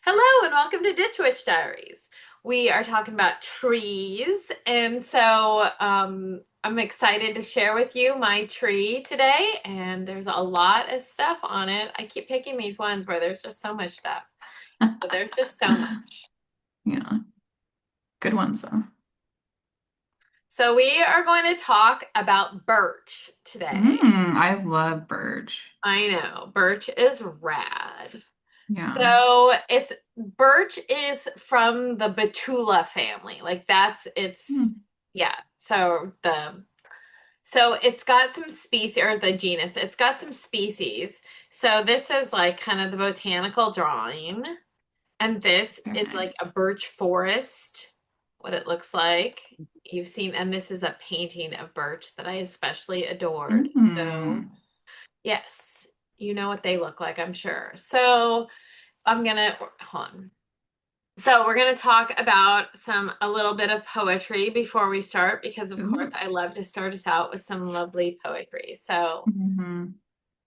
Hello and welcome to Ditch Witch Diaries. We are talking about trees, and I'm excited to share with you my tree today. And there's a lot of stuff on it. I keep picking these ones where there's just so much stuff. So there's just so much. Yeah, good ones though. So we are going to talk about birch today. I love Birch. I know, birch is rad. Yeah. So it's birch is from the Betula family. Like that's it's Hmm. yeah. So it's got some species or the genus. It's got some species. So this is like kind of the botanical drawing. And this Very is like a nice. birch forest, what it looks like. You've seen, and this is a painting of birch that I especially adored. So Mm. yes, you know what they look like, I'm sure. So I'm gonna hold on. So we're gonna talk about a little bit of poetry before we start, because of course Ooh. I love to start us out with some lovely poetry. So Hmm.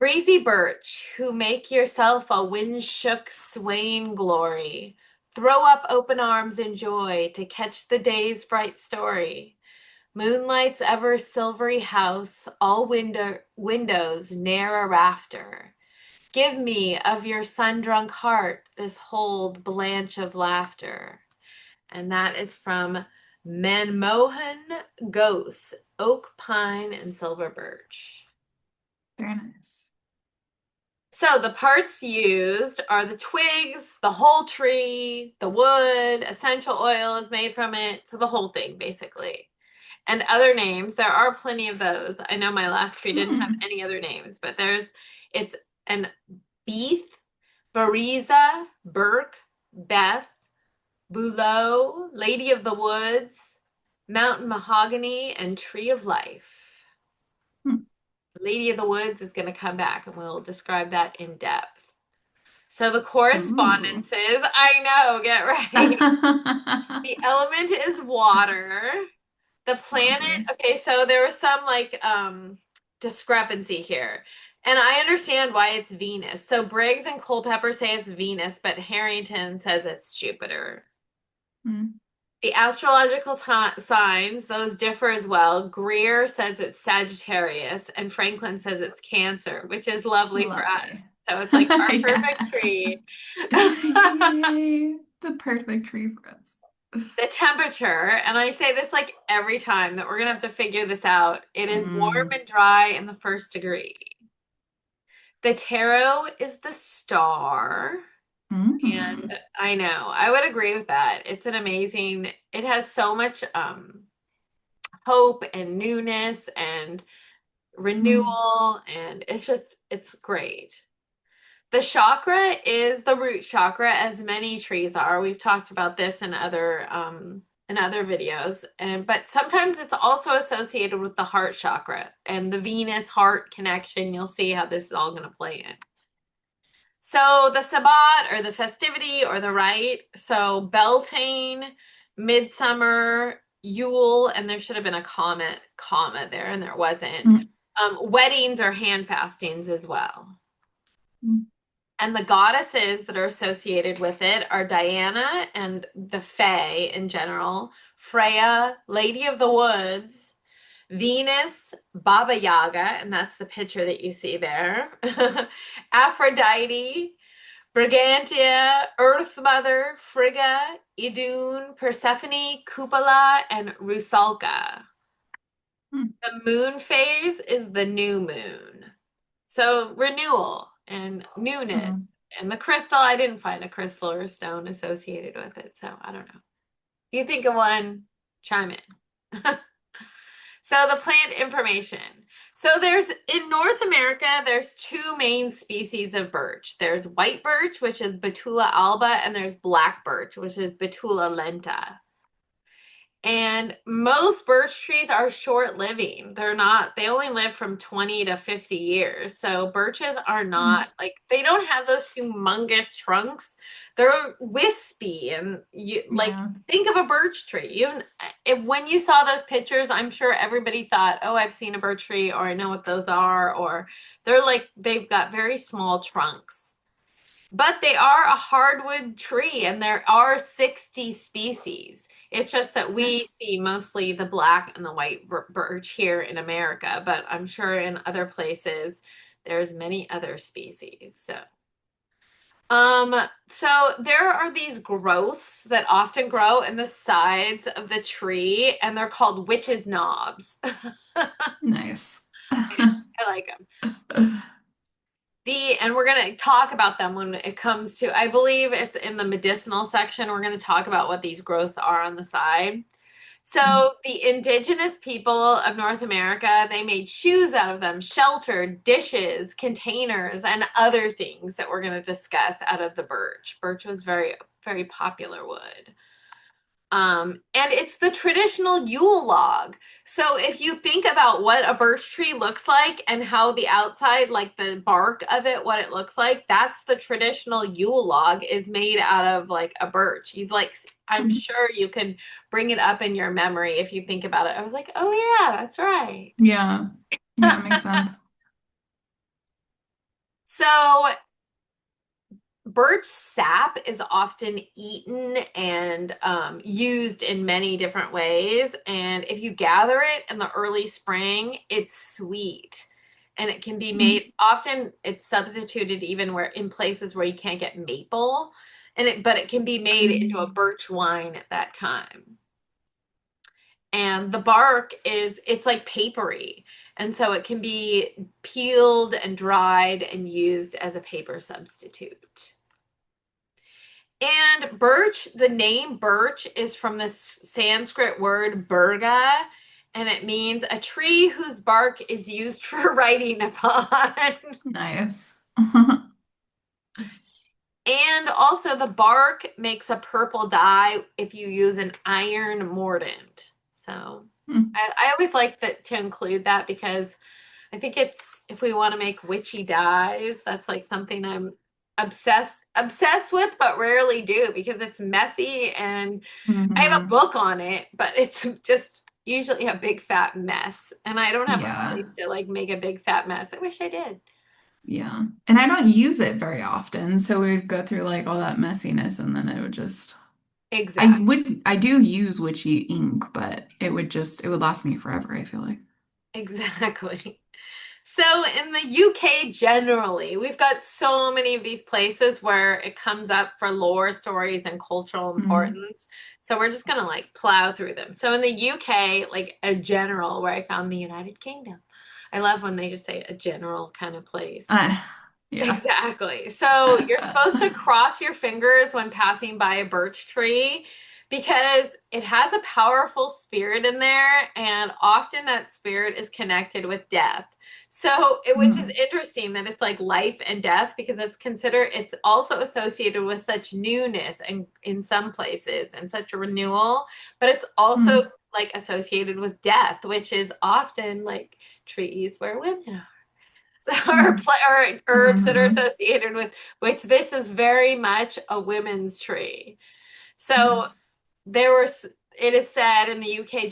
breezy birch, who make yourself a wind-shook swaying glory, throw up open arms in joy to catch the day's bright story. Moonlight's ever silvery house, all windows ne'er a rafter. Give me of your sun-drunk heart this hold blanch of laughter. And that is from Manmohan Ghose, Oak, Pine, and Silver Birch. Very nice. So the parts used are the twigs, the whole tree, the wood, essential oil is made from it, so the whole thing basically. And other names, there are plenty of those. I know my last tree didn't have Hmm. any other names, but it's an Beith, Bariza, Burke, Beth, Boulot, Lady of the Woods, Mountain Mahogany, and Tree of Life. Hmm. Lady of the Woods is going to come back and we'll describe that in depth. So the Ooh. correspondences, I know, get ready. The element is water. The planet, Lovely. okay, so there was some discrepancy here. And I understand why it's Venus. So Briggs and Culpepper say it's Venus, but Harrington says it's Jupiter. Mm. The astrological signs, those differ as well. Greer says it's Sagittarius, and Franklin says it's Cancer, which is lovely for us. Lovely. So it's like our perfect Yeah. tree. Yay. The perfect tree for us. The temperature, and I say this like every time that we're gonna have to figure this out, it is warm Mm. and dry in the first degree. The tarot is the star. Mm. And I know, I would agree with that. It's an amazing, it has so much hope and newness and Mm. renewal, and it's great. The chakra is the root chakra, as many trees are. We've talked about this in other videos, and but sometimes it's also associated with the heart chakra and the Venus heart connection. You'll see how this is all going to play in. So the Sabbat or the festivity or the rite. So Beltane, Midsummer, Yule, and there should have been a comma there, and there wasn't. Mm. Weddings or hand fastings as well. Mm. And the goddesses that are associated with it are Diana and the Fae in general, Freya, Lady of the Woods, Venus, Baba Yaga, and that's the picture that you see there, Aphrodite, Brigantia, Earth Mother, Frigga, Idun, Persephone, Kupala, and Rusalka. Mm. The moon phase is the new moon. So renewal and newness. Mm. And the crystal, I didn't find a crystal or a stone associated with it, so I don't know. If you think of one, chime in. So the plant information. So there's in North America, there's two main species of birch. There's white birch, which is Betula alba, and there's black birch, which is Betula lenta. And most birch trees are short living. They only live from 20 to 50 years. So birches are Mm. not like, they don't have those humongous trunks. They're wispy and you like, Yeah. think of a birch tree. When you saw those pictures, I'm sure everybody thought, oh, I've seen a birch tree, or I know what those are, or they've got very small trunks. but they are a hardwood tree and there are 60 species. It's just that Yeah. we see mostly the black and the white birch here in America, but I'm sure in other places there's many other species. Um, so there are these growths that often grow in the sides of the tree, and they're called witches' knobs. Nice. I like them. And we're going to talk about them when it comes to, I believe it's in the medicinal section. We're going to talk about what these growths are on the side. So the indigenous people of North America, they made shoes out of them, shelter, dishes, containers, and other things that we're going to discuss out of the birch. Birch was very, very popular wood. And it's the traditional Yule log. So if you think about what a birch tree looks like and how the outside, like the bark of it, what it looks like, that's the traditional Yule log is made out of like a birch. You've like, I'm sure you can bring it up in your memory if you think about it. I was like, oh yeah, that's right. Yeah. Yeah, makes sense. So birch sap is often eaten and used in many different ways. And if you gather it in the early spring, it's sweet. And it can be made, often it's substituted even where in places where you can't get maple. But it can be made into a birch wine at that time. And the bark it's like papery. And so it can be peeled and dried and used as a paper substitute. And birch, the name birch is from this Sanskrit word burga, and it means a tree whose bark is used for writing upon. Nice. And also, the bark makes a purple dye if you use an iron mordant. So I always like that to include that because I think it's if we want to make witchy dyes, that's like something I'm obsessed with, but rarely do because it's messy and I have a Hmm. book on it, but it's just usually a big fat mess. And I don't have a Yeah. place to like make a big fat mess. I wish I did. Yeah. And I don't use it very often, so we would go through like all that messiness and then it would just Exactly. I do use witchy ink, but it would last me forever, I feel like. Exactly. So in the UK generally, we've got so many of these places where it comes up for lore stories and cultural Mm. importance. So we're just gonna like plow through them. So in the UK, like a general, where I found the United Kingdom. I love when they just say a general kind of place. Uh, yeah. Exactly. So you're supposed to cross your fingers when passing by a birch tree because it has a powerful spirit in there, and often that spirit is connected with death. Which is Mm. interesting that it's like life and death because it's also associated with such newness and in some places and such a renewal, but it's also Mm. like associated with death, which is often like trees where women are. Mm. Or herbs that are Hmm. associated with which this is very much a women's tree. So Nice. there were it is said in the UK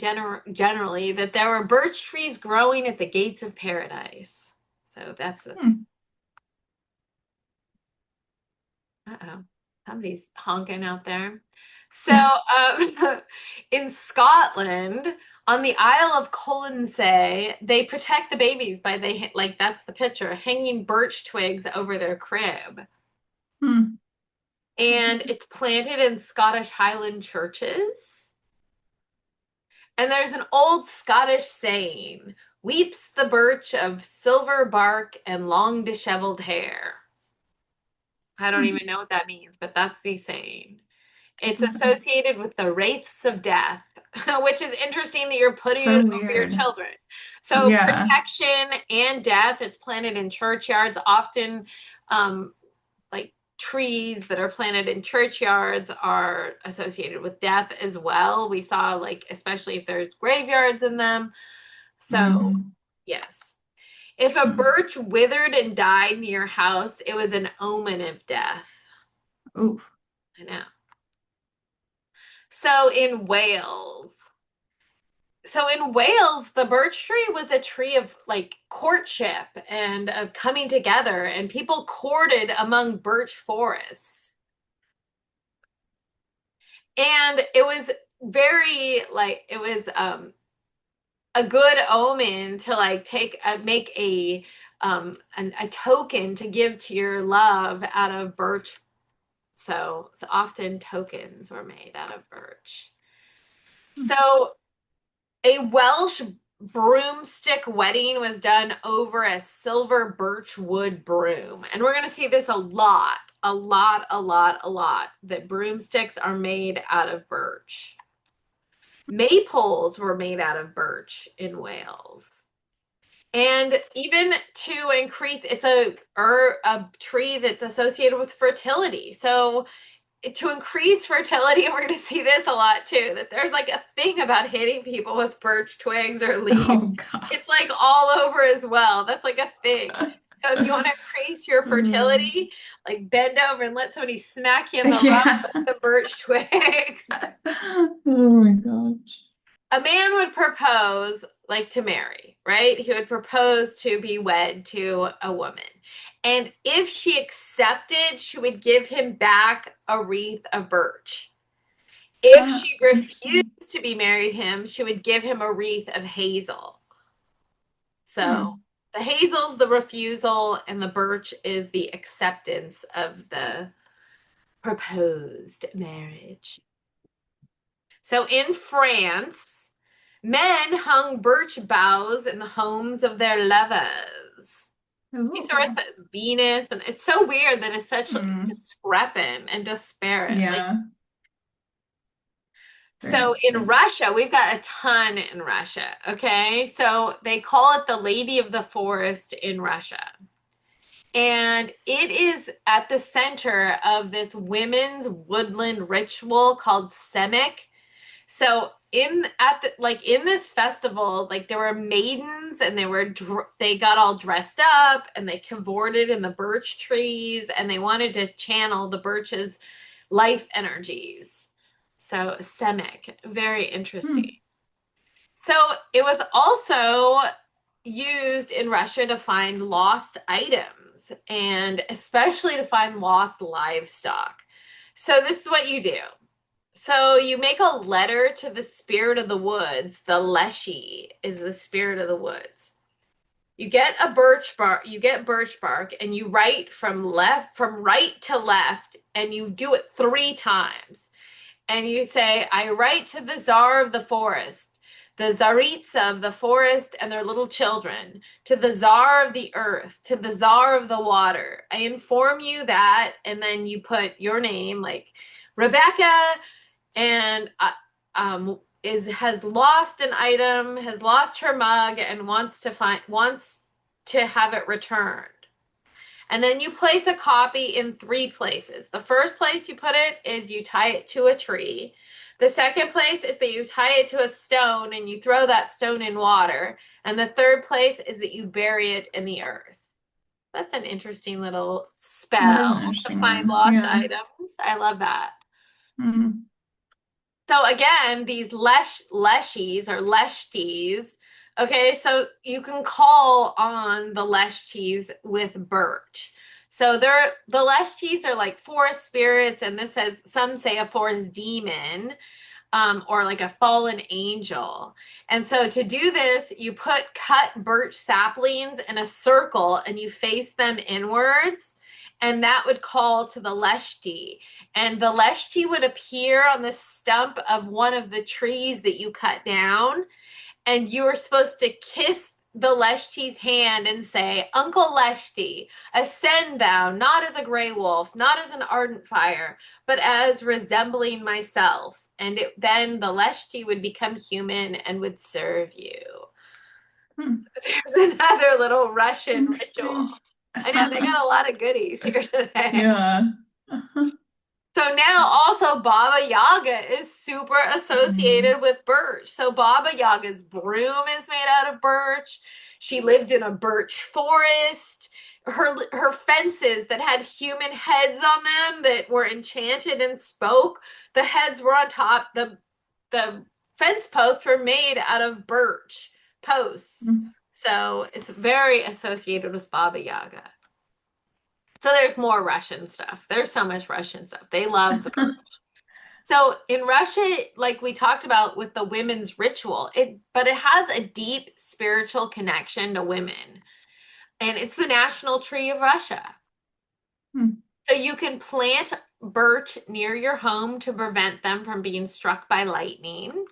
generally that there were birch trees growing at the gates of paradise. So that's a Mm. uh-oh. Somebody's honking out there. So in Scotland, on the Isle of Colonsay, they protect the babies by they like that's the picture, hanging birch twigs over their crib. Mm. And it's planted in Scottish Highland churches. And there's an old Scottish saying, weeps the birch of silver bark and long disheveled hair. I don't Mm. even know what that means, but that's the saying. It's Okay. associated with the wraiths of death, which is interesting that you're putting it So over your weird. children. So Yeah. protection and death, it's planted in churchyards, often like trees that are planted in churchyards are associated with death as well. We saw like especially if there's graveyards in them. So, Hmm. yes. If a Mm. birch withered and died near your house, it was an omen of death. Ooh. I know. So in Wales, So in Wales, the birch tree was a tree of like courtship and of coming together, and people courted among birch forests. And it was very like it was a good omen to like make a token to give to your love out of birch. So often tokens were made out of birch. So a Welsh broomstick wedding was done over a silver birch wood broom. And we're going to see this a lot, a lot, a lot, a lot, that broomsticks are made out of birch. Maypoles were made out of birch in Wales. And even to increase, it's a tree that's associated with fertility. So to increase fertility, and we're going to see this a lot too, that there's like a thing about hitting people with birch twigs or leaves. Oh God. It's like all over as well. That's like a thing. So if you want to increase your Mm. fertility, like bend over and let somebody smack you in the rump Yeah. with some birch twigs. Oh my gosh. A man would propose like to marry, right? He would propose to be wed to a woman. And if she accepted, she would give him back a wreath of birch. If she Interesting. refused to be married him, she would give him a wreath of hazel. So Hmm. the hazel's the refusal, and the birch is the acceptance of the proposed marriage. So in France, men hung birch boughs in the homes of their lovers. These are Ooh. Venus, and it's so weird that it's such Hmm. discrepant and disparate. Like, Yeah. Very so much in so. Russia, we've got a ton in Russia. Okay, so they call it the Lady of the Forest in Russia. And it is at the center of this women's woodland ritual called Semek. So in this festival, like there were maidens and they got all dressed up and they cavorted in the birch trees and they wanted to channel the birch's life energies. So Semek, very interesting. Hmm. So it was also used in Russia to find lost items and especially to find lost livestock. So this is what you do. So you make a letter to the spirit of the woods. The leshy is the spirit of the woods. You get birch bark and you write from right to left and you do it 3 times. And you say, I write to the czar of the forest, the Tsaritsa of the forest and their little children, to the czar of the earth, to the czar of the water. I inform you that, and then you put your name, like Rebecca, and is has lost an item, has lost her mug, and wants to have it returned. And then you place a copy in 3 places. The first place you put it is you tie it to a tree. The second place is that you tie it to a stone and you throw that stone in water. And the third place is that you bury it in the earth. That's an interesting little That is an spell to interesting find one. lost Yeah. items. I love that. Hmm. So again, these leshies or leshties, okay, so you can call on the leshties with birch. So the leshties are like forest spirits, and this has some say a forest demon, or like a fallen angel. And so to do this, you put cut birch saplings in a circle and you face them inwards. And that would call to the leshti. And the leshti would appear on the stump of one of the trees that you cut down. And you were supposed to kiss the Leshti's hand and say, Uncle Leshti, ascend thou, not as a gray wolf, not as an ardent fire, but as resembling myself. And then the Leshti would become human and would serve you. Hmm. There's another little Russian ritual. Interesting. I know they got a lot of goodies here today. Yeah. So now also Baba Yaga is super Hmm. associated with birch. So Baba Yaga's broom is made out of birch. She lived in a birch forest. Her fences that had human heads on them that were enchanted and spoke, the heads were on top. The fence posts were made out of birch posts. So it's very associated with Baba Yaga. So there's more Russian stuff. There's so much Russian stuff. They love the birch. So in Russia, like we talked about with the women's ritual, but it has a deep spiritual connection to women. And it's the national tree of Russia. So you can plant birch near your home to prevent them from being struck by lightning,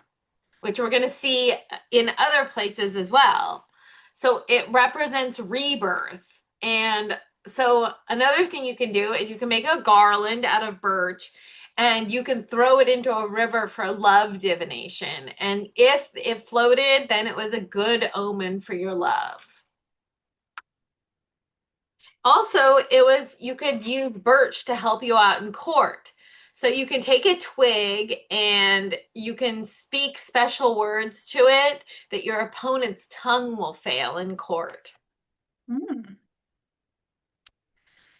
which we're going to see in other places as well. So it represents rebirth. And so another thing you can do is you can make a garland out of birch and you can throw it into a river for love divination. And if it floated, then it was a good omen for your love. Also, you could use birch to help you out in court. So you can take a twig and you can speak special words to it that your opponent's tongue will fail in court.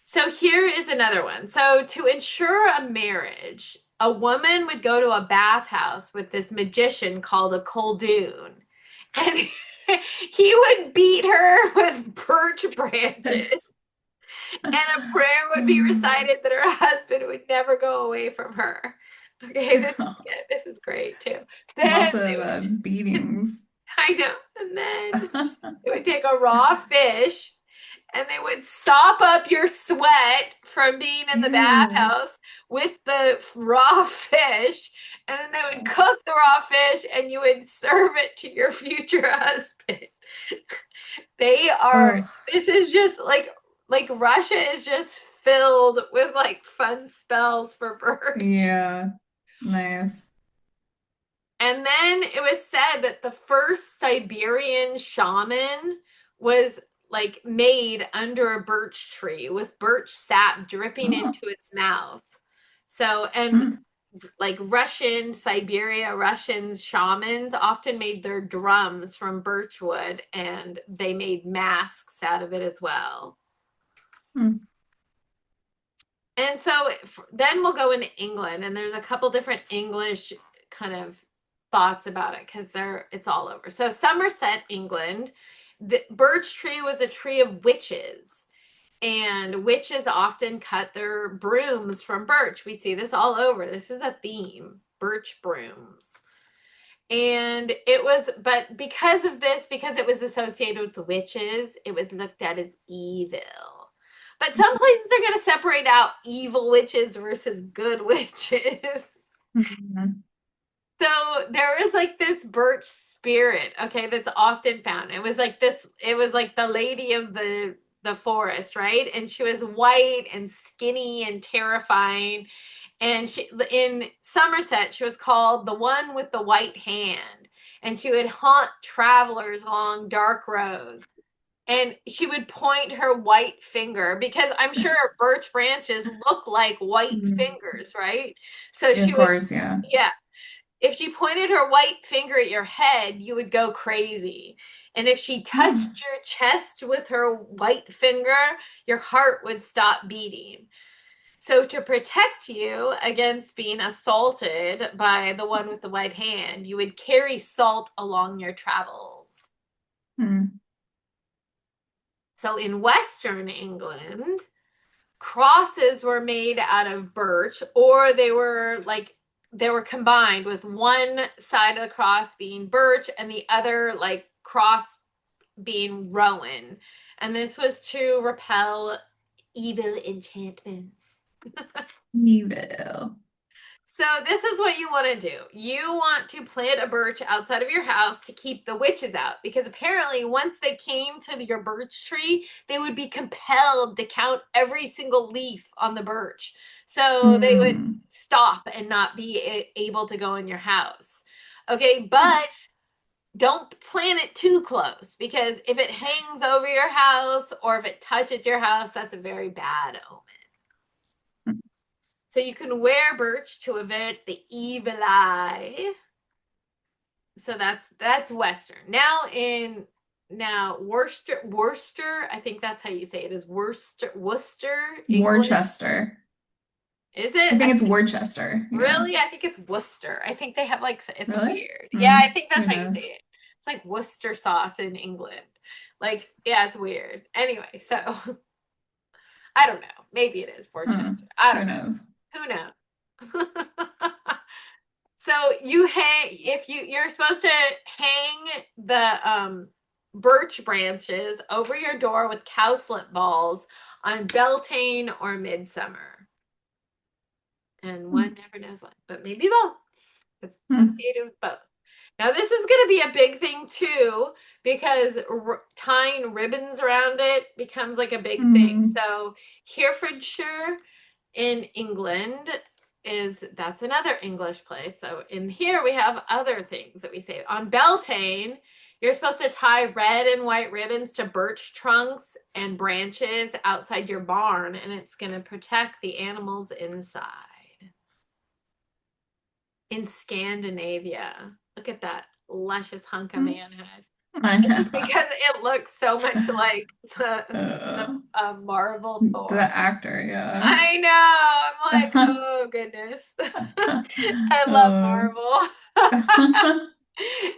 So here is another one. So to ensure a marriage, a woman would go to a bathhouse with this magician called a Koldoon. And he would beat her with birch branches. And a prayer would be recited that her husband would never go away from her. Okay, this is great too. Lots Then of beatings. I know. And then they would take a raw fish and they would sop up your sweat from being in the bathhouse with the raw fish. And then they would cook the raw fish and you would serve it to your future husband. This is just like Russia is just filled with like fun spells for birch. Yeah, nice. And then it was said that the first Siberian shaman was like made under a birch tree with birch sap dripping into its mouth. So, and like Russian shamans often made their drums from birch wood and they made masks out of it as well. And so then we'll go into England, and there's a couple different English kind of thoughts about it because it's all over. So Somerset, England, the birch tree was a tree of witches, and witches often cut their brooms from birch. We see this all over. This is a theme, birch brooms. And but because of this, because it was associated with the witches, it was looked at as evil. But some places are going to separate out evil witches versus good witches. So there is like this birch spirit, okay, that's often found. It was like the lady of the forest, right? And she was white and skinny and terrifying. And in Somerset, she was called the one with the white hand. And she would haunt travelers along dark roads. And she would point her white finger because I'm sure birch branches look like white fingers, right? So she of course, yeah. Yeah. If she pointed her white finger at your head, you would go crazy. And if she touched your chest with her white finger, your heart would stop beating. So to protect you against being assaulted by the one with the white hand, you would carry salt along your travels. So in Western England, crosses were made out of birch, or they were combined with one side of the cross being birch and the other like cross being rowan. And this was to repel evil enchantments. Evil. So this is what you want to do. You want to plant a birch outside of your house to keep the witches out, because apparently once they came to your birch tree, they would be compelled to count every single leaf on the birch. So they would stop and not be able to go in your house. Okay, but don't plant it too close, because if it hangs over your house or if it touches your house, that's a very bad omen. So you can wear birch to avert the evil eye. So that's Western. Now Worcester, I think that's how you say it, is Worcester, England. Worcester. Is I it? think it's Worcester. Yeah. Really? I think it's Worcester. I think they have like, it's Really? weird. Yeah, I Mm, think who that's how you say knows? it. It's like Worcester sauce in England. Like, yeah, it's weird. Anyway, so I don't know. Maybe it is Worcester. I Who don't knows? know. Who knows? So you hang if you're supposed to hang the birch branches over your door with cowslip balls on Beltane or Midsummer. And one never knows when, but maybe both. It's Hmm. associated with both. Now, this is going to be a big thing too, because tying ribbons around it becomes like a big thing. Hmm. So, Herefordshire in England that's another English place. So, in here we have other things that we say. On Beltane, you're supposed to tie red and white ribbons to birch trunks and branches outside your barn, and it's going to protect the animals inside. In Scandinavia. Look at that luscious hunk of manhood. I It's just know. because it looks so much like the Uh, Marvel the Thor. actor, yeah. I know. I'm like, oh goodness. I love Marvel.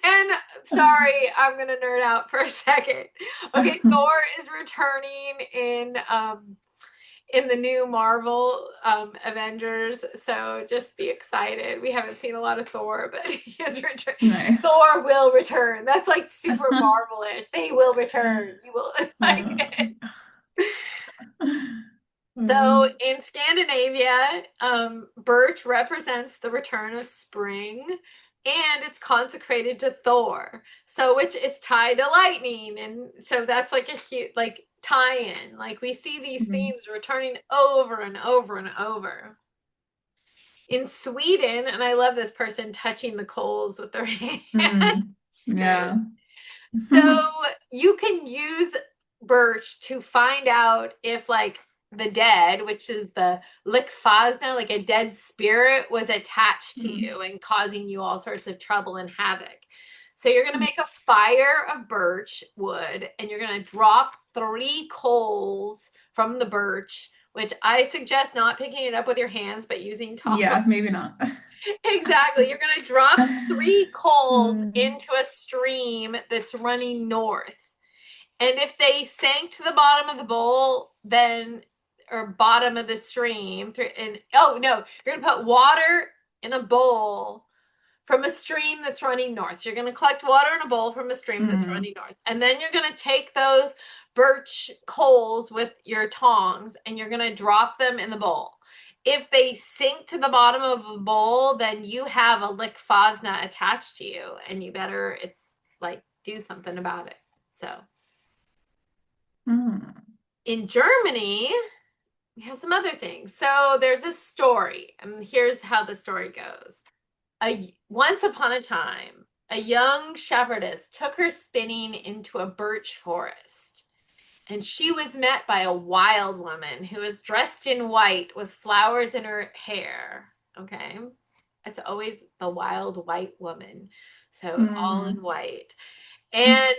And sorry, I'm gonna nerd out for a second. Okay, Thor is returning in the new Marvel Avengers. So just be excited. We haven't seen a lot of Thor, but he is return. Nice. Thor will return. That's like super Marvelish. They will return. You will like it. So in Scandinavia, Birch represents the return of spring, and it's consecrated to Thor. So which it's tied to lightning, and so that's like a huge like tie-in. Like we see these Mhm. themes returning over and over and over. In Sweden, and I love this person touching the coals with their hand. Mm. Good. Yeah. So you can use Birch to find out if like the dead, which is the likfasna, like a dead spirit, was attached to Mm. you and causing you all sorts of trouble and havoc. So you're going to make a fire of birch wood and you're going to drop 3 coals from the birch, which I suggest not picking it up with your hands, but using tongs. Yeah, maybe not. Exactly. You're going to drop 3 coals Mm. into a stream that's running north. And if they sank to the bottom of the bowl, then, or bottom of the stream, and oh no, you're going to put water in a bowl from a stream that's running north. So you're going to collect water in a bowl from a stream that's Mm. running north. And then you're going to take those birch coals with your tongs and you're going to drop them in the bowl. If they sink to the bottom of the bowl, then you have a likfasna attached to you and you better, it's like, do something about it. So Mm. in Germany, we have some other things. So there's a story, and here's how the story goes. Once upon a time, a young shepherdess took her spinning into a birch forest, and she was met by a wild woman who was dressed in white with flowers in her hair. Okay. It's always the wild white woman. So all in Mm. white. And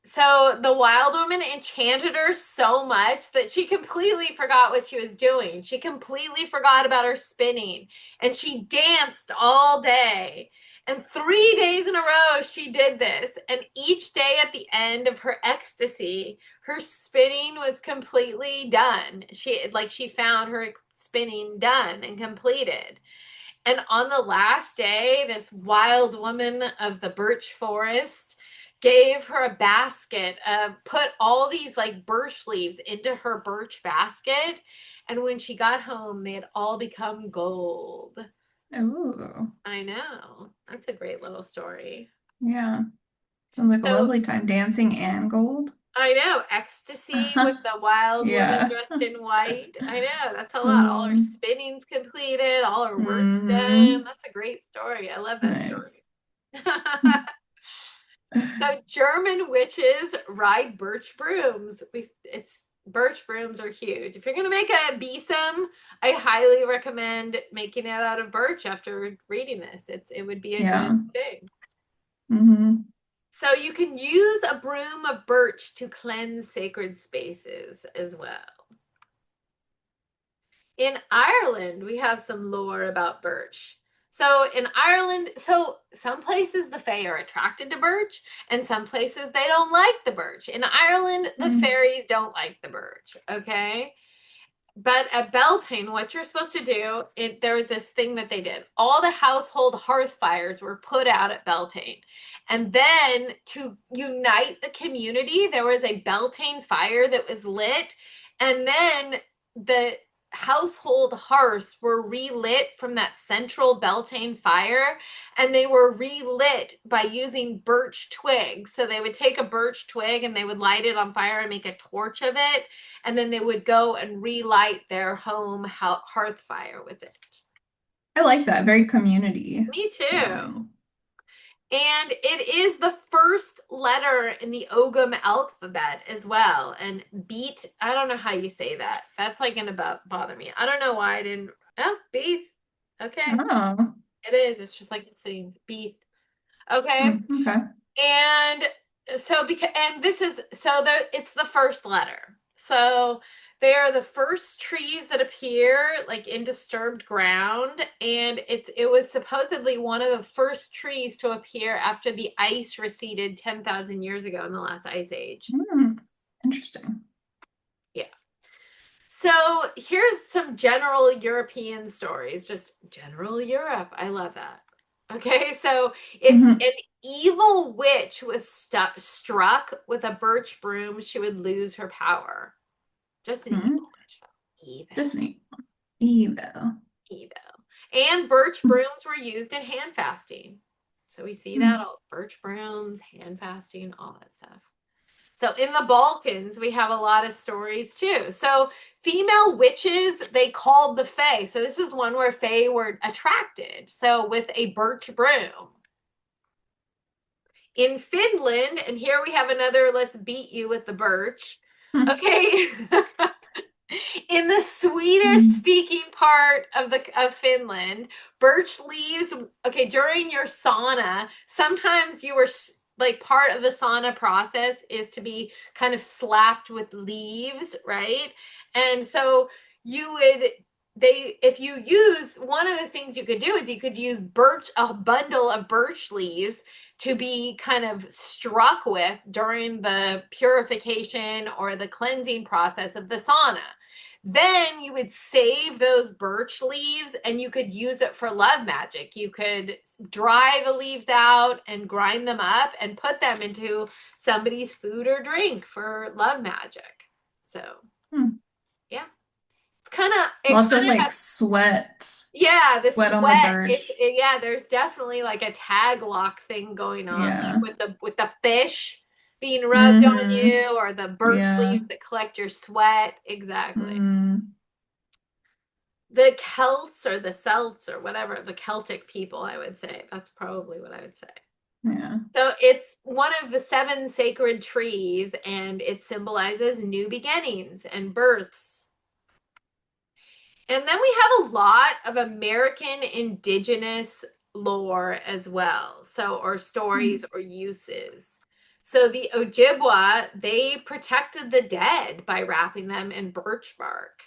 so the wild woman enchanted her so much that she completely forgot what she was doing. She completely forgot about her spinning and she danced all day. And 3 days in a row, she did this. And each day at the end of her ecstasy, her spinning was completely done. She found her spinning done and completed. And on the last day, this wild woman of the birch forest gave her a basket, put all these like birch leaves into her birch basket. And when she got home, they had all become gold. Ooh. I know. That's a great little story. Yeah. Sounds like a So lovely time dancing and gold. I know, ecstasy with the wild woman Yeah. dressed in white. I know, that's a lot. All her Mm. spinning's completed, all her work's done. Hmm. That's a great story. I love that Nice. story. So German witches ride birch brooms. It's birch brooms are huge. If you're gonna make a besom, I highly recommend making it out of birch after reading this. It would be a good Yeah. thing. Hmm. So you can use a broom of birch to cleanse sacred spaces as well. In Ireland, we have some lore about birch. So in Ireland, so some places the Fae are attracted to birch, and some places they don't like the birch. In Ireland, the Mm. fairies don't like the birch, okay? But at Beltane, what you're supposed to do, there was this thing that they did. All the household hearth fires were put out at Beltane. And then to unite the community, there was a Beltane fire that was lit. And then the household hearths were relit from that central Beltane fire. And they were relit by using birch twigs. So they would take a birch twig and they would light it on fire and make a torch of it, and then they would go and relight their home hearth fire with it. I like that. Very community Me too. feeling. And it is the first letter in the Ogham alphabet as well. And beat, I don't know how you say that. That's like going to bother me. I don't know why I didn't. Oh, beef. Okay. Oh. It is. It's just like it's saying beef. Okay. Mm, okay. And so because and this is so the it's the first letter. So they are the first trees that appear like in disturbed ground, and it was supposedly one of the first trees to appear after the ice receded 10,000 years ago in the last ice age. Mm, interesting. Yeah. So here's some general European stories, just general Europe. I love that. Okay, so if Hmm. an evil witch was struck with a birch broom, she would lose her power. Just an Hmm. evil witch, though. Evil, Just neat. Evil. evil. And birch brooms were used in hand fasting. So we see that Mm. all birch brooms, hand fasting, all that stuff. So in the Balkans, we have a lot of stories too. So female witches, they called the Fae. So this is one where Fae were attracted. So with a birch broom. In Finland, and here we have another let's beat you with the birch. Okay. In the Swedish Mm. speaking part of Finland, birch leaves, okay, during your sauna, sometimes you were like part of the sauna process is to be kind of slapped with leaves, right? And so you would they if you use one of the things you could do is you could use birch a bundle of birch leaves to be kind of struck with during the purification or the cleansing process of the sauna. Then you would save those birch leaves and you could use it for love magic. You could dry the leaves out and grind them up and put them into somebody's food or drink for love magic. So, Mm. yeah. It kind Lots of of like has, sweat, yeah, the sweat on the sweat. birch. Yeah, there's definitely like a tag lock thing going on, like Yeah. with the fish being rubbed on Mm-hmm. you or the birch Yeah. leaves that collect your sweat. Exactly. Mm. The Celts or the Celts or whatever, the Celtic people, I would say. That's probably what I would say. Yeah. So it's one of the seven sacred trees and it symbolizes new beginnings and births. And then we have a lot of American indigenous lore as well. So, or stories Mm. or uses. So the Ojibwa, they protected the dead by wrapping them in birch bark.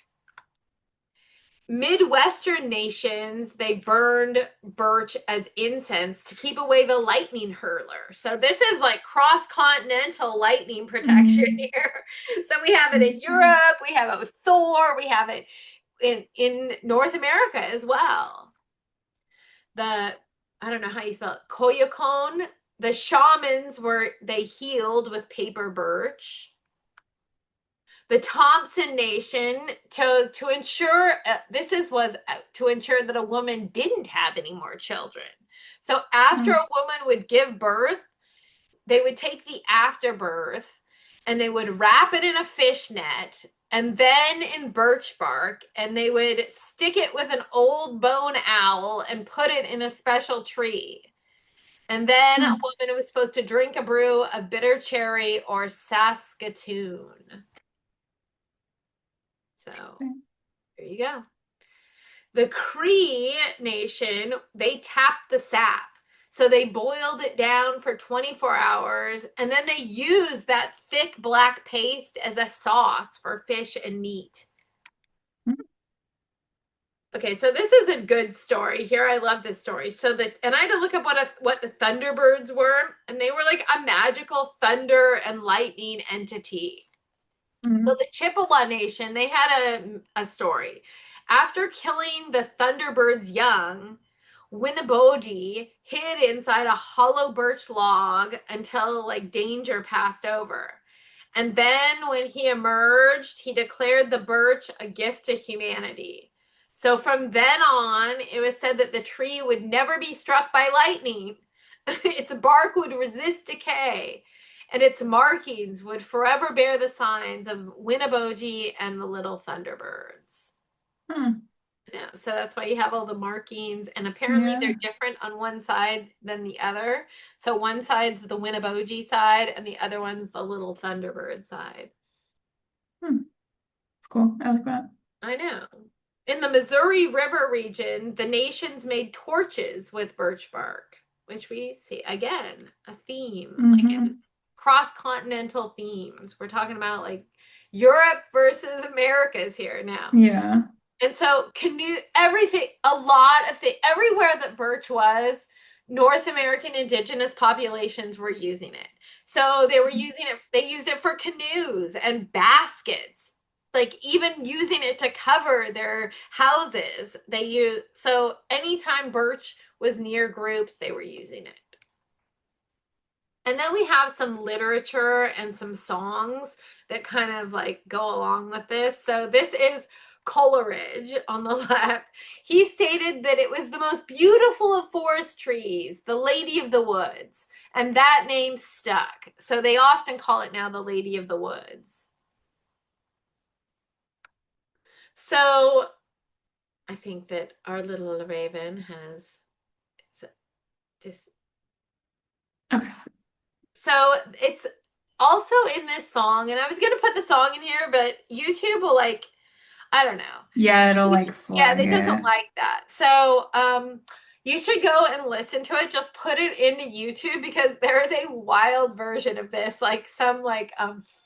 Midwestern nations, they burned birch as incense to keep away the lightning hurler. So this is like cross-continental lightning protection Mm. here. So we have it in Interesting. Europe, we have it with Thor, we have it in North America as well. The I don't know how you spell it. Koyukon. The shamans were they healed with paper birch. The Thompson Nation to ensure this is was to ensure that a woman didn't have any more children. So after Mm. a woman would give birth, they would take the afterbirth and they would wrap it in a fishnet and then in birch bark and they would stick it with an old bone owl and put it in a special tree. And then a Mm. woman was supposed to drink a brew of bitter cherry or Saskatoon. So there you go. The Cree Nation, they tapped the sap. So they boiled it down for 24 hours and then they used that thick black paste as a sauce for fish and meat. Okay, so this is a good story here. I love this story. And I had to look up what the Thunderbirds were, and they were like a magical thunder and lightning entity. So Mm. the Chippewa Nation, they had a story. After killing the Thunderbird's young, Winnaboji hid inside a hollow birch log until like danger passed over. And then when he emerged, he declared the birch a gift to humanity. So from then on, it was said that the tree would never be struck by lightning. Its bark would resist decay, and its markings would forever bear the signs of Winnaboji and the little Thunderbirds. Hmm. Yeah, so that's why you have all the markings, and apparently they're Yeah. different on one side than the other. So one side's the Winnaboji side, and the other one's the little Thunderbird side. Hmm. It's cool. I like that. I know. In the Missouri River region, the nations made torches with birch bark, which we see again, a theme, like in Hmm. cross-continental themes. We're talking about like Europe versus Americas here now. Yeah. And so canoe everything, a lot of things, everywhere that birch was, North American indigenous populations were using it. So they were using it, they used it for canoes and baskets, like even using it to cover their houses. They use so anytime birch was near groups, they were using it. And then we have some literature and some songs that kind of like go along with this. So this is Coleridge on the left. He stated that it was the most beautiful of forest trees, the Lady of the Woods, and that name stuck. So they often call it now the Lady of the Woods. So I think that our little raven has this. Okay. So it's also in this song, and I was gonna put the song in here, but YouTube will like, I don't know. Yeah, it'll like Yeah, flag it doesn't it. like that. So, you should go and listen to it. Just put it into YouTube because there is a wild version of this. Like some like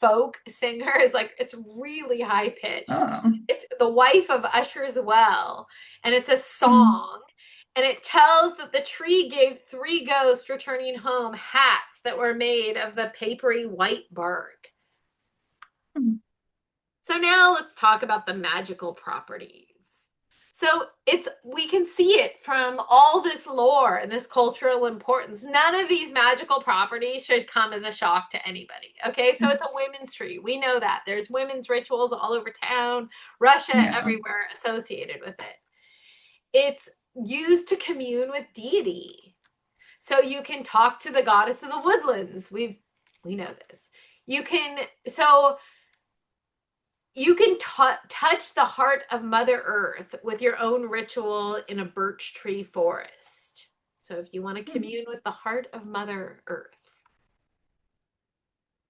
folk singer is like it's really high pitched. Oh. It's the wife of Usher's Well, and it's a Hmm. song. And it tells that the tree gave three ghosts returning home hats that were made of the papery white bark. So now let's talk about the magical properties. So it's we can see it from all this lore and this cultural importance. None of these magical properties should come as a shock to anybody. Okay, so it's a women's tree. We know that. There's women's rituals all over town, Russia, Yeah. everywhere associated with it. It's used to commune with deity. So you can talk to the goddess of the woodlands. We know this. You can so you can touch the heart of Mother Earth with your own ritual in a birch tree forest. So if you want to commune with the heart of Mother Earth.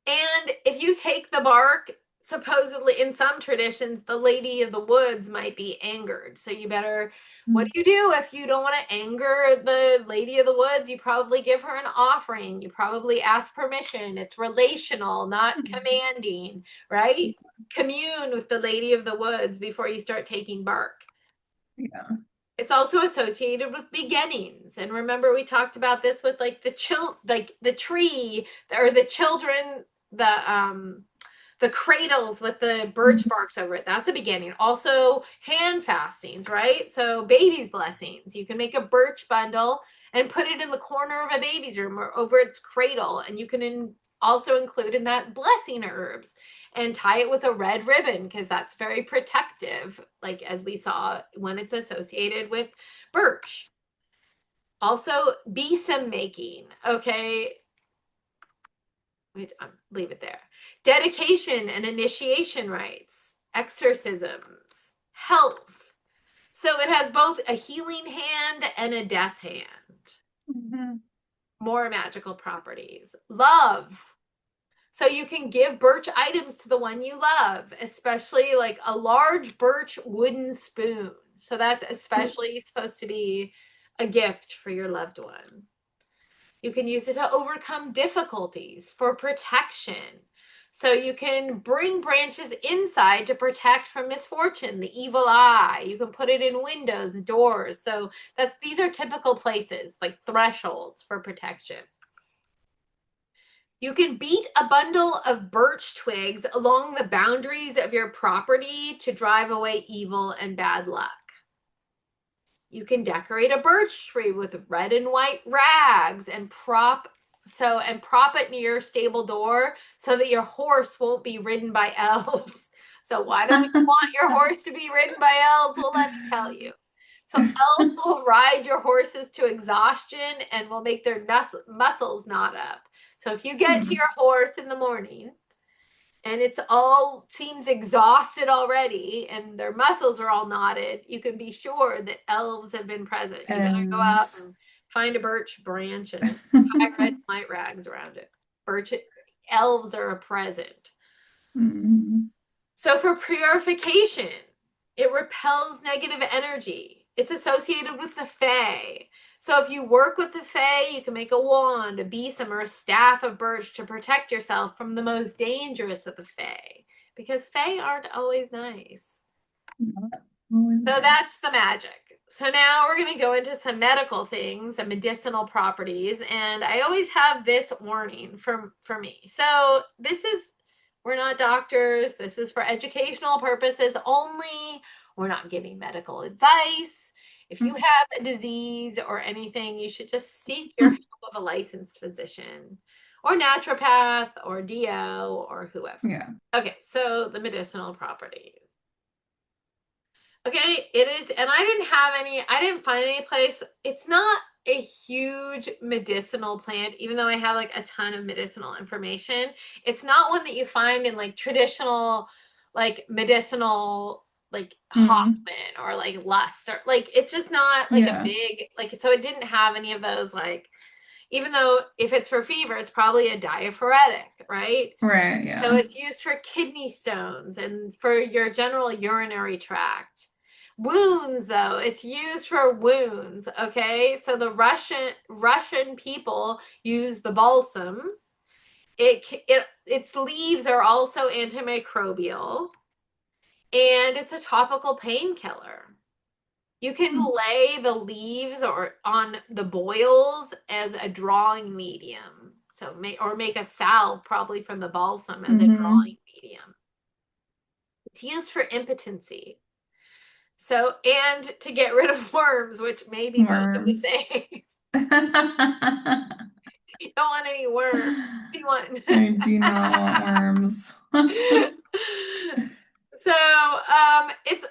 And if you take the bark, supposedly in some traditions, the Lady of the Woods might be angered. So you better, what do you do if you don't want to anger the Lady of the Woods? You probably give her an offering. You probably ask permission. It's relational, not commanding, right? Commune with the Lady of the Woods before you start taking bark. Yeah. It's also associated with beginnings. And remember, we talked about this with like like the tree or the children, the cradles with the birch barks over it. That's a beginning. Also, hand fastings, right? So, baby's blessings. You can make a birch bundle and put it in the corner of a baby's room or over its cradle. And you can also include in that blessing herbs and tie it with a red ribbon because that's very protective, like as we saw when it's associated with birch. Also, besom making. Okay, leave it there. Dedication and initiation rites, exorcisms, health. So it has both a healing hand and a death hand. Mhm. More magical properties. Love. So you can give birch items to the one you love, especially like a large birch wooden spoon. So that's especially supposed to be a gift for your loved one. You can use it to overcome difficulties for protection. So you can bring branches inside to protect from misfortune, the evil eye. You can put it in windows, doors. So these are typical places, like thresholds for protection. You can beat a bundle of birch twigs along the boundaries of your property to drive away evil and bad luck. You can decorate a birch tree with red and white rags and prop it near your stable door so that your horse won't be ridden by elves. So why don't you want your horse to be ridden by elves? Well, let me tell you. So elves will ride your horses to exhaustion and will make their muscles knot up. So if you get to your horse in the morning and it's all seems exhausted already and their muscles are all knotted, you can be sure that elves have been present. You better go out and find a birch branch and tie red and white rags around it. Elves are a present. So for purification, it repels negative energy. It's associated with the Fae. So if you work with the Fae, you can make a wand, a besom, or a staff of birch to protect yourself from the most dangerous of the Fae. Because Fae aren't always nice. So that's the magic. So now we're going to go into some medical things and medicinal properties. And I always have this warning for me. So we're not doctors. This is for educational purposes only. We're not giving medical advice. If you have a disease or anything, you should just seek your help of a licensed physician or naturopath or DO or whoever. Yeah. Okay, so the medicinal properties. Okay, it is, and I didn't find any place. It's not a huge medicinal plant, even though I have like a ton of medicinal information. It's not one that you find in like traditional, like medicinal, like Hoffman or like Lust, or like it's just not like a big, like, so it didn't have any of those, like, even though if it's for fever, it's probably a diaphoretic, right? Right, yeah. So it's used for kidney stones and for your general urinary tract. Wounds, though, it's used for wounds, okay? So the Russian people use the balsam. Its leaves are also antimicrobial, and it's a topical painkiller. You can lay the leaves or on the boils as a drawing medium. So make a salve probably from the balsam as a drawing medium. It's used for impotency. So, and to get rid of worms, which maybe both the same. You don't want any worms. You want I do not want worms. So, it's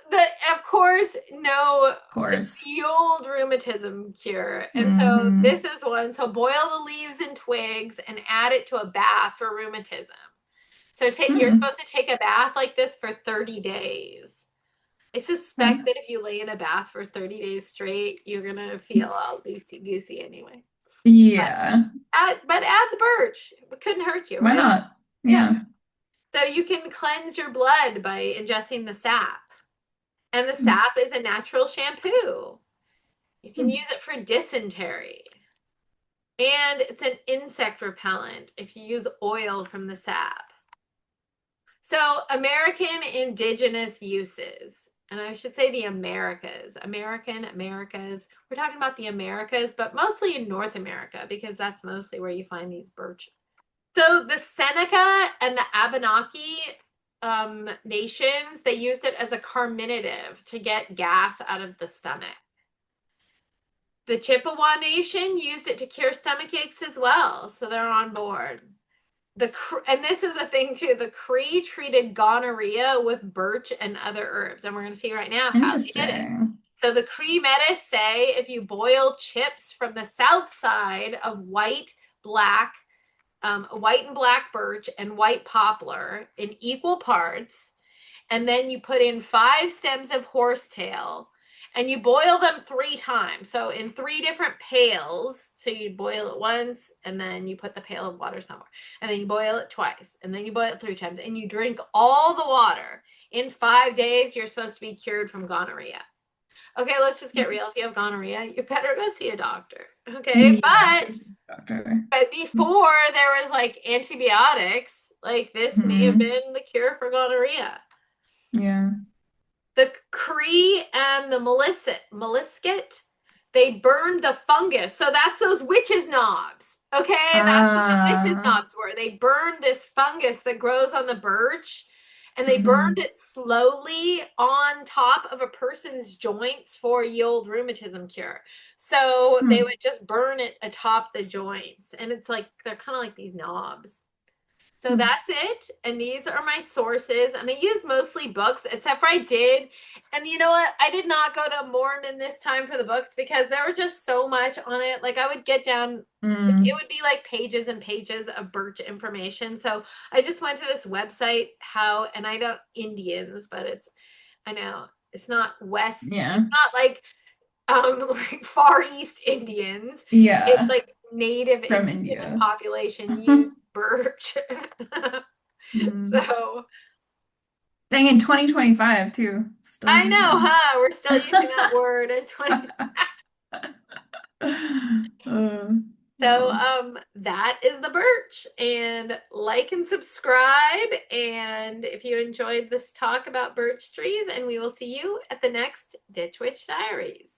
of course, it's the old rheumatism cure. And so this is one. So boil the leaves and twigs and add it to a bath for rheumatism. So you're supposed to take a bath like this for 30 days. I suspect that if you lay in a bath for 30 days straight, you're going to feel all loosey-goosey anyway. Yeah. But add the birch. It couldn't hurt you, Why right? not? Yeah. So you can cleanse your blood by ingesting the sap. And the sap is a natural shampoo. You can use it for dysentery. And it's an insect repellent if you use oil from the sap. So American indigenous uses. And I should say the Americas. Americas. We're talking about the Americas, but mostly in North America because that's mostly where you find these birch. So the Seneca and the Abenaki nations, they used it as a carminative to get gas out of the stomach. The Chippewa Nation used it to cure stomach aches as well, so they're on board. And this is a thing too, the Cree treated gonorrhea with birch and other herbs, and we're going to see right now how they did it. So the Cree medics say if you boil chips from the south side of white and black birch and white poplar in equal parts, and then you put in 5 stems of horsetail, and you boil them 3 times. So in 3 different pails. So you boil it once, and then you put the pail of water somewhere. And then you boil it twice, and then you boil it 3 times, and you drink all the water. In 5 days, you're supposed to be cured from gonorrhea. Okay, let's just get real. If you have gonorrhea, you better go see a doctor. Okay, yeah, but before there was like antibiotics, Like this may have Hmm. been the cure for gonorrhea. Yeah. The Cree and the Meliskit, they burned the fungus. So that's those witches' knobs. Okay, that's what the witches' Uh, knobs were. They burned this fungus that grows on the birch, and they burned mhm. it slowly on top of a person's joints for Yule rheumatism cure. So they Hmm. would just burn it atop the joints, and it's like they're kind of like these knobs. So Hmm. that's it. And these are my sources. And I use mostly books, except for I did. And you know what? I did not go to Mormon this time for the books because there was just so much on it. Like I would get down, like it Mm. would be like pages and pages of Birch information. So I just went to this website, and I don't Indians, but I know it's not West, Yeah. it's not like like Far East Indians. It's Yeah. like native From indigenous India. population use birch. Mm. So Dang, in 2025 too. Still I know, using. huh? We're still using that word in 20. Uh, So oh. that is the birch. And like and subscribe. And if you enjoyed this talk about birch trees, and we will see you at the next Ditch Witch Diaries.